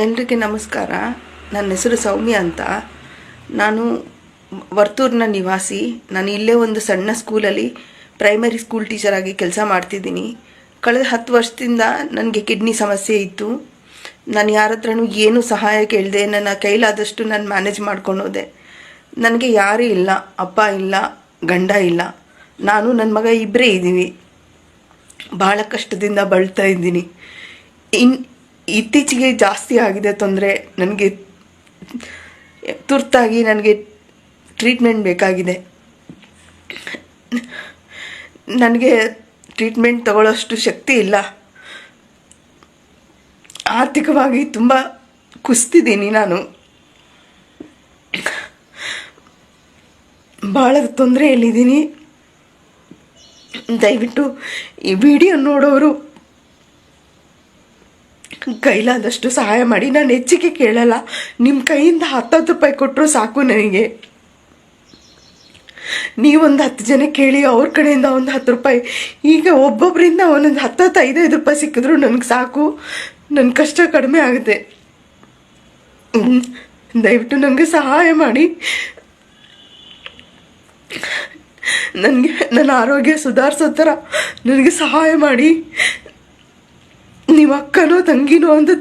ಎಲ್ರಿಗೆ ನಮಸ್ಕಾರ. ನನ್ನ ಹೆಸರು ಸೌಮ್ಯ ಅಂತ. ನಾನು ವರ್ತೂರಿನ ನಿವಾಸಿ. ನಾನು ಇಲ್ಲೇ ಒಂದು ಸಣ್ಣ ಸ್ಕೂಲಲ್ಲಿ ಪ್ರೈಮರಿ ಸ್ಕೂಲ್ ಟೀಚರ್ ಆಗಿ ಕೆಲಸ ಮಾಡ್ತಿದ್ದೀನಿ. ಕಳೆದ 10 ವರ್ಷದಿಂದ ನನಗೆ ಕಿಡ್ನಿ ಸಮಸ್ಯೆ ಇತ್ತು. ನಾನು ಯಾರ ಹತ್ರನೂ ಏನೂ ಸಹಾಯ ಕೇಳಿದೆ, ನನ್ನ ಕೈಲಾದಷ್ಟು ನಾನು ಮ್ಯಾನೇಜ್ ಮಾಡ್ಕೊಂಡು ಹೋದೆ. ನನಗೆ ಯಾರೂ ಇಲ್ಲ, ಅಪ್ಪ ಇಲ್ಲ, ಗಂಡ ಇಲ್ಲ. ನಾನು ನನ್ನ ಮಗ ಇಬ್ಬರೇ ಇದ್ದೀವಿ. ಭಾಳ ಕಷ್ಟದಿಂದ ಬಳಲ್ತಾ ಇದ್ದೀನಿ. ಇತ್ತೀಚೆಗೆ ಜಾಸ್ತಿ ಆಗಿದೆ ತೊಂದರೆ. ನನಗೆ ತುರ್ತಾಗಿ ನನಗೆ ಟ್ರೀಟ್ಮೆಂಟ್ ಬೇಕಾಗಿದೆ. ನನಗೆ ಟ್ರೀಟ್ಮೆಂಟ್ ತಗೊಳ್ಳೋಷ್ಟು ಶಕ್ತಿ ಇಲ್ಲ. ಆರ್ಥಿಕವಾಗಿ ತುಂಬ ಕುಸಿತಿದ್ದೀನಿ. ನಾನು ಭಾಳ ತೊಂದರೆಯಲ್ಲಿದ್ದೀನಿ. ದಯವಿಟ್ಟು ಈ ವಿಡಿಯೋ ನೋಡೋರು ಕೈಲಾದಷ್ಟು ಸಹಾಯ ಮಾಡಿ. ನಾನು ಹೆಚ್ಚಿಗೆ ಕೇಳಲ್ಲ. ನಿಮ್ಮ ಕೈಯಿಂದ 10 ರೂಪಾಯಿ ಕೊಟ್ಟರು ಸಾಕು ನನಗೆ. ನೀವೊಂದು 10 ಜನ ಕೇಳಿ, ಅವ್ರ ಕಡೆಯಿಂದ ಒಂದು 10 ರೂಪಾಯಿ, ಈಗ ಒಬ್ಬೊಬ್ಬರಿಂದ ಒಂದೊಂದು 10-15 ರೂಪಾಯಿ ಸಿಕ್ಕಿದ್ರು ನನಗೆ ಸಾಕು. ನನ್ನ ಕಷ್ಟ ಕಡಿಮೆ ಆಗುತ್ತೆ. ದಯವಿಟ್ಟು ನನಗೆ ಸಹಾಯ ಮಾಡಿ. ನನ್ನ ಆರೋಗ್ಯ ಸುಧಾರಿಸೋ ಥರ ನನಗೆ ಸಹಾಯ ಮಾಡಿ. ನಿಮ್ಮ ಅಕ್ಕನೋ ತಂಗಿನೋ ಅಂತ